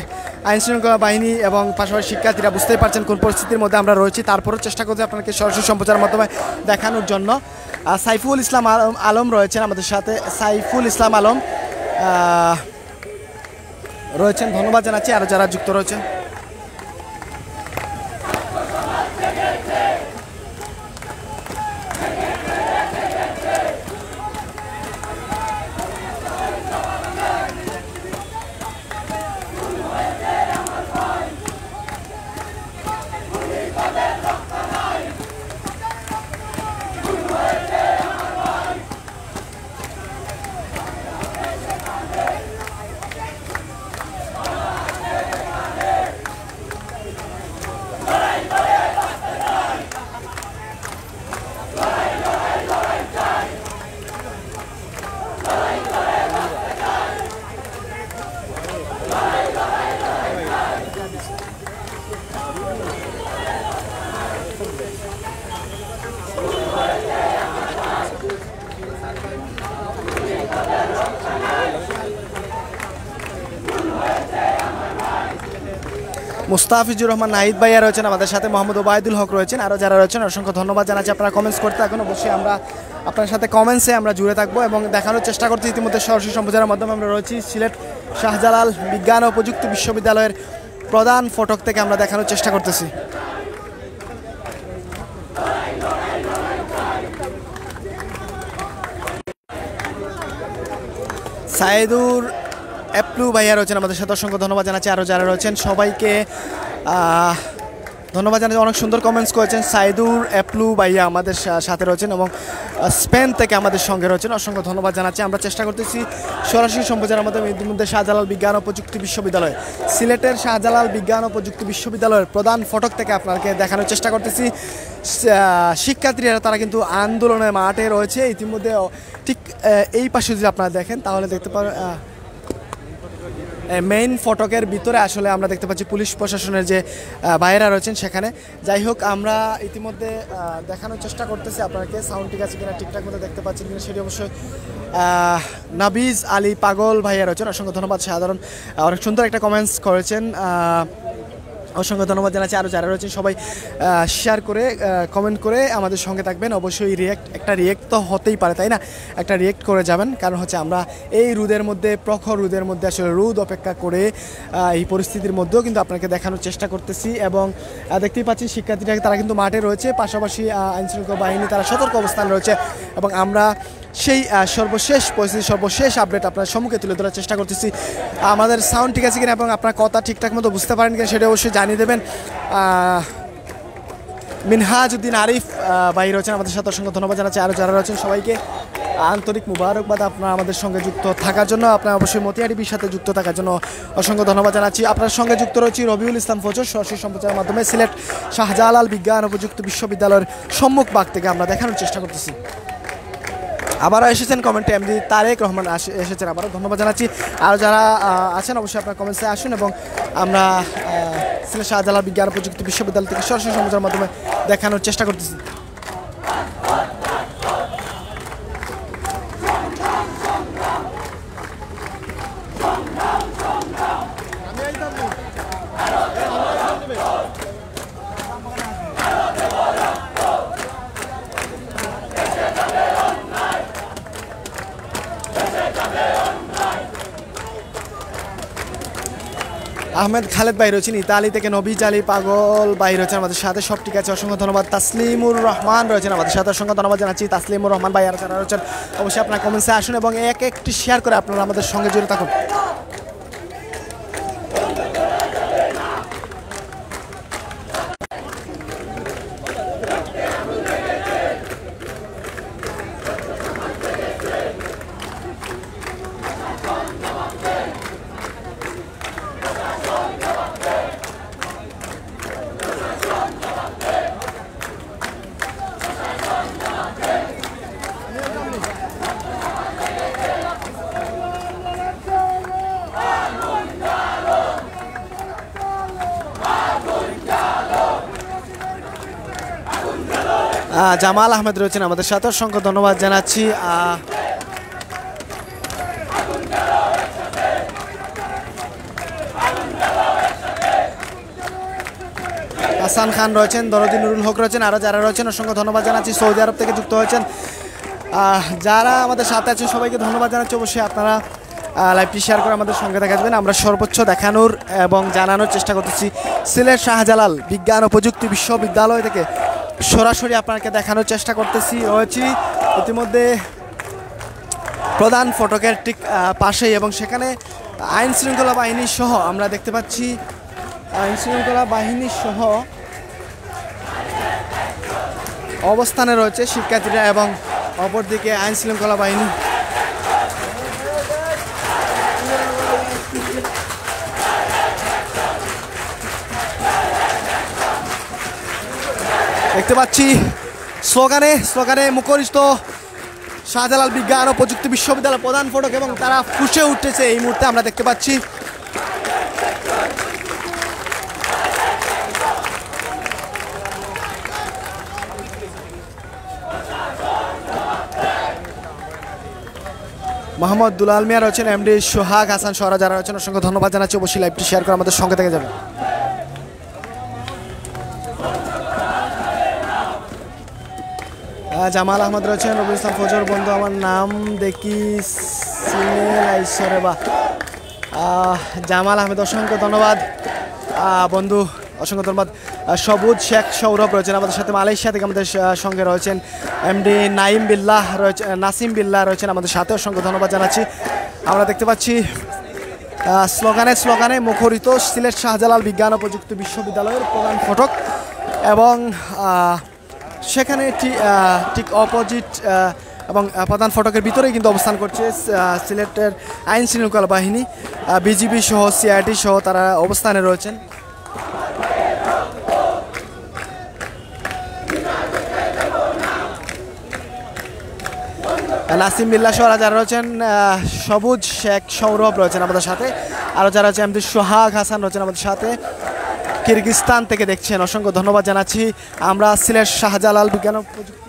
আইনশৃঙ্খলা বাহিনী এবং পাশাপাশি শিক্ষার্থীরা বুঝতেই পারছেন কোন পরিস্থিতির মধ্যে আমরা রয়েছি। তারপরেও চেষ্টা করছি আপনাকে সরাসরি সম্প্রচারের মাধ্যমে দেখানোর জন্য। সাইফুল ইসলাম আলম রয়েছেন আমাদের সাথে, সাইফুল ইসলাম আলম রয়েছেন, ধন্যবাদ জানাচ্ছি আরও যারা যুক্ত রয়েছেন। মুস্তাফিজুর রহমান নাহিদ ভাইয়া রয়েছেন আমাদের সাথে, মোহাম্মদ ওবায়দুল হক রয়েছেন, আরও যারা রয়েছেন অসংখ্য ধন্যবাদ জানাচ্ছি। আপনারা কমেন্টস করতে থাকুন, অবশ্যই আমরা আপনার সাথে কমেন্টসে আমরা জুড়ে থাকবো এবং দেখানোর চেষ্টা করছি। ইতিমধ্যে সরাসরি সম্প্রচারের মাধ্যমে আমরা রয়েছি সিলেট শাহজালাল বিজ্ঞান ও প্রযুক্তি বিশ্ববিদ্যালয়ের প্রধান ফটক থেকে আমরা দেখানোর চেষ্টা করতেছি। সাইদুর অ্যাপ্লু ভাইয়া রয়েছেন আমাদের সাথে, অসংখ্য ধন্যবাদ জানাচ্ছি। আরও যারা রয়েছেন সবাইকে ধন্যবাদ জানাচ্ছি, অনেক সুন্দর কমেন্টস করেছেন। সাইদুর অ্যাপ্লু ভাইয়া আমাদের সাথে রয়েছেন এবং স্পেন থেকে আমাদের সঙ্গে রয়েছেন, অসংখ্য ধন্যবাদ জানাচ্ছি। আমরা চেষ্টা করতেছি সরাসরি সম্প্রচারের মাধ্যমে ইতিমধ্যে শাহজালাল বিজ্ঞান ও প্রযুক্তি বিশ্ববিদ্যালয়, সিলেটের শাহজালাল বিজ্ঞান ও প্রযুক্তি বিশ্ববিদ্যালয়ের প্রধান ফটক থেকে আপনাকে দেখানোর চেষ্টা করতেছি। শিক্ষার্থীরা তারা কিন্তু আন্দোলনের মাঠে রয়েছে ইতিমধ্যে। ঠিক এই পাশে যদি আপনারা দেখেন তাহলে দেখতে পারেন মেইন ফটকের ভিতরে আসলে আমরা দেখতে পাচ্ছি পুলিশ প্রশাসনের যে ভাইয়েরা রয়েছেন সেখানে। যাই হোক, আমরা ইতিমধ্যে দেখানোর চেষ্টা করতেছি আপনাকে, সাউন্ড ঠিক আছে কিনা, ঠিকঠাক মতো দেখতে পাচ্ছেন কিনা সেটি অবশ্যই। নাবিজ আলী পাগল ভাইয়া রয়েছেন, অসংখ্য ধন্যবাদ। সাধারণ অনেক সুন্দর একটা কমেন্টস করেছেন, অসংখ্য ধন্যবাদ জানাচ্ছি। আরও যারা রয়েছেন সবাই শেয়ার করে কমেন্ট করে আমাদের সঙ্গে থাকবেন। অবশ্যই একটা রিয়েক্ট তো হতেই পারে, তাই না? একটা রিয়েক্ট করে যাবেন, কারণ হচ্ছে আমরা এই রোদের মধ্যে, প্রখর রোদের মধ্যে আসলে রোদ অপেক্ষা করে এই পরিস্থিতির মধ্যেও কিন্তু আপনাকে দেখানোর চেষ্টা করতেছি। এবং দেখতেই পাচ্ছি শিক্ষার্থীরা তারা কিন্তু মাঠে রয়েছে, পাশাপাশি আইনশৃঙ্খলা বাহিনী তারা সতর্ক অবস্থান রয়েছে এবং আমরা সেই সর্বশেষ পরিস্থিতি, সর্বশেষ আপডেট আপনার সম্মুখে তুলে ধরার চেষ্টা করতেছি। আমাদের সাউন্ড ঠিক আছে কিনা এবং আপনার কথা ঠিকঠাক মতো বুঝতে পারেন কিনা সেটা অবশ্যই জানিয়ে দেবেন। মিনহাজউদ্দিন আরিফ ভাই রয়েছেন আমাদের সাথে, অসংখ্য ধন্যবাদ জানাচ্ছি। আরও যারা রয়েছেন সবাইকে আন্তরিক মুবারকবাদ আপনারা আমাদের সঙ্গে যুক্ত থাকার জন্য, আপনারা অবশ্যই মতিয়া টিভির সাথে যুক্ত থাকার জন্য অসংখ্য ধন্যবাদ জানাচ্ছি। আপনার সঙ্গে যুক্ত রয়েছি রবিউল ইসলাম ফজর, সরাসরি সম্প্রচারের মাধ্যমে সিলেট শাহজালাল বিজ্ঞান ও প্রযুক্তি বিশ্ববিদ্যালয়ের সম্মুখ ভাগ থেকে আমরা দেখানোর চেষ্টা করতেছি। আবারও এসেছেন কমেন্টে এমডি তারেক রহমান এসেছেন, আবারও ধন্যবাদ জানাচ্ছি। আর যারা আছেন অবশ্যই আপনার কমেন্টসে আসুন এবং আমরা সিলেট শাহজালাল বিজ্ঞান ও প্রযুক্তি বিশ্ববিদ্যালয় থেকে সরাসরি সম্প্রচারের মাধ্যমে দেখানোর চেষ্টা করতেছি। আহমেদ খালেদ ভাই রয়েছেন ইতালি থেকে, নবীজ আলী পাগল ভাই রয়েছেন আমাদের সাথে, সব ঠিক আছে, অসংখ্য ধন্যবাদ। তাসলিমুর রহমান রয়েছেন আমাদের সাথে, অসংখ্য ধন্যবাদ জানাচ্ছি তাসলিমুর রহমান ভাই। আর যারা রয়েছেন অবশ্যই আপনার কমেন্টসে আসুন এবং একটি শেয়ার করে আপনারা আমাদের সঙ্গে জুড়ে থাকুন। জামাল আহমেদ রয়েছেন আমাদের সাথে, অসংখ্য ধন্যবাদ জানাচ্ছি। হাসান খান রয়েছেন, দরদি নুরুল হক রয়েছেন, আরও যারা রয়েছেন অসংখ্য ধন্যবাদ জানাচ্ছি। সৌদি আরব থেকে যুক্ত হয়েছেন যারা আমাদের সাথে আছেন সবাইকে ধন্যবাদ জানাচ্ছি। অবশ্যই আপনারা লাইভটি শেয়ার করে আমাদের সঙ্গে দেখাবেন। আমরা সর্বোচ্চ দেখানোর এবং জানানোর চেষ্টা করতেছি সিলেট শাহজালাল বিজ্ঞান ও প্রযুক্তি বিশ্ববিদ্যালয় থেকে সরাসরি আপনাকে দেখানোর চেষ্টা করতেছি। রয়েছি ইতিমধ্যে প্রধান ফটকের ঠিক পাশেই, এবং সেখানে আইন শৃঙ্খলা বাহিনী সহ আমরা দেখতে পাচ্ছি আইন শৃঙ্খলা বাহিনী সহ অবস্থানে রয়েছে শিক্ষার্থীরা, এবং অপরদিকে আইন শৃঙ্খলা বাহিনী দেখতে পাচ্ছি স্লোগানে মুখরিত শাহজালাল বিজ্ঞান ও প্রযুক্তি বিশ্ববিদ্যালয় প্রধান ফটক, এবং তারা ফুঁসে উঠতেছে এই মুহূর্তে আমরা দেখতে পাচ্ছি। মোহাম্মদ দুলাল মিয়া রয়েছেন, এমডি সোহাগ হাসান সহরা যারা রয়েছেন অসংখ্য ধন্যবাদ জানাচ্ছি। অবশ্যই লাইভটি শেয়ার করে আমাদের সঙ্গে থেকে যাবেন। জামাল আহমদ রয়েছেন, রবিউল ইসলাম ফজর বন্ধু আমার নাম দেখি বা জামাল আহমেদ অসংখ্য ধন্যবাদ বন্ধু, অসংখ্য ধন্যবাদ। সবুজ শেখ সৌরভ রয়েছেন আমাদের সাথে, মালয়েশিয়া থেকে আমাদের সঙ্গে রয়েছেন। এমডি নাইম বিল্লাহ রয়েছেন, নাসিম বিল্লাহ রয়েছেন আমাদের সাথে, অসংখ্য ধন্যবাদ জানাচ্ছি। আমরা দেখতে পাচ্ছি স্লোগানে মুখরিত সিলেট শাহজালাল বিজ্ঞান ও প্রযুক্তি বিশ্ববিদ্যালয়ের প্রধান ফটক, এবং সেখানে ঠিক অপোজিট এবং প্রধান ফটকের ভিতরেই কিন্তু অবস্থান করছে সিলেটের আইন শৃঙ্খলা বাহিনী, বিজিবি সহ সিআইডি সহ তারা অবস্থানে রয়েছেন। নাসিম বিল্লাহ সহ যারা রয়েছেন, সবুজ শেখ সৌরভ রয়েছেন আমাদের সাথে, আরও যারা রয়েছে এমডি সোহাগ হাসান রয়েছেন আমাদের সাথে, কিরগিস্তান থেকে দেখছেন অসংখ্য ধন্যবাদ জানাচ্ছি। আমরা সিলেট শাহজালাল বিজ্ঞান ও প্রযুক্তি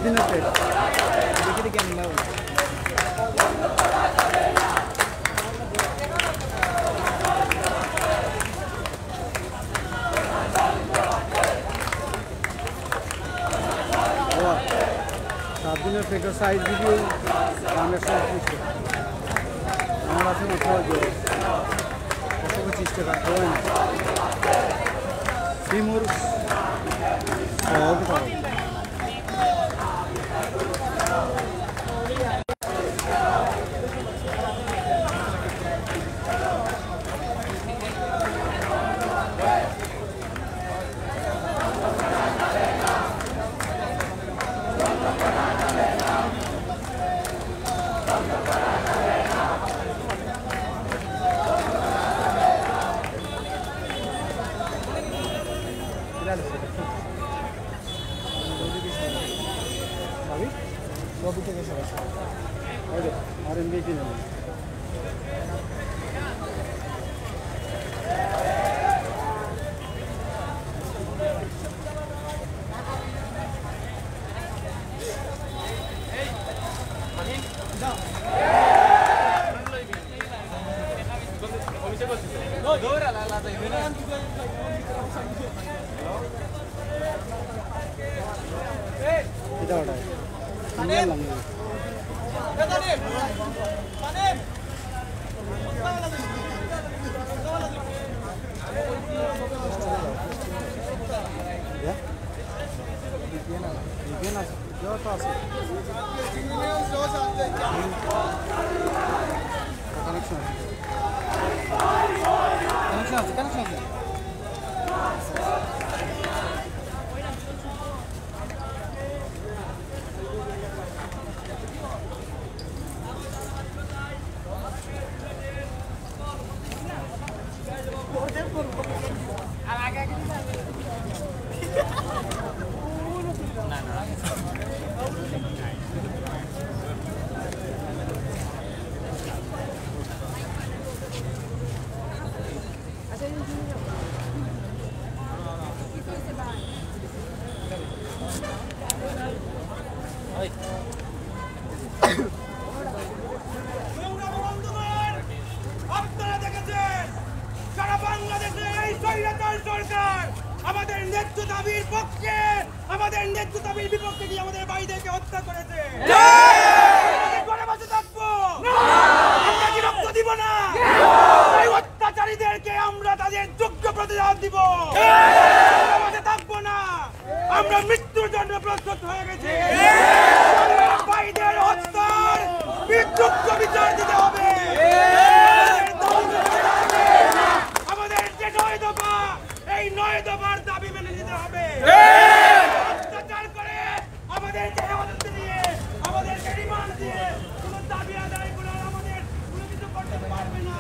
দিনের পেট দেখে দেখে আনলাম। সাত দিনের পেটের সাইজ ভিডিও দামের 37 টাকা। আমার আছে মাত্র 25 টাকা। হয় না সিমুর সব খাওয়া। সবই থেকে সমস্যা আর এমনি কিনে নেই। এটা ওটাই কানেকশন আছে। আপনারা দেখেছেন সারা বাংলাদেশে এই স্বৈরাচার সরকার আমাদের ন্যায্য দাবির পক্ষে, আমাদের ন্যায্য দাবির বিপক্ষে দিয়ে আমাদের ভাইদেরকে হত্যা করেছে। ঘরে বসে থাকবো? আমরা কি রক্ত দিব না? এই অত্যাচারীদেরকে আমরা তাদের যোগ্য প্রতিদান দিব। ঘরে বসে থাকবো না, আমরা মৃত্যুর জন্য প্রস্তুত হয়ে গেছি। ভাইদের হত্যার যোগ্য বিচার দিতে হবে। আমাদের যে 9 দফা, এই 9 দফার দাবি মেনে নিতে হবে। অত্যাচার করে আমাদেরকে হেফাজত দিয়ে, আমাদেরকে রিমান্ড দিয়ে কোনো দাবি আদায় করে আমাদের কোনো কিছু করতে পারবে না।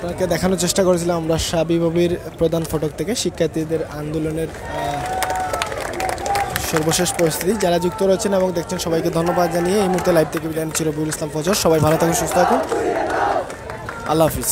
আপনাকে দেখানোর চেষ্টা করেছিলাম আমরা সাবিপ্রবির প্রধান ফটক থেকে শিক্ষার্থীদের আন্দোলনের সর্বশেষ পরিস্থিতি। যারা যুক্ত রয়েছেন এবং দেখছেন সবাইকে ধন্যবাদ জানিয়ে এই মুহূর্তে লাইভ থেকে বিদায় নিচ্ছি রবিউল ইসলাম ফজর। সবাই ভালো থাকুন, সুস্থ থাকুন, আল্লাহ হাফিজ।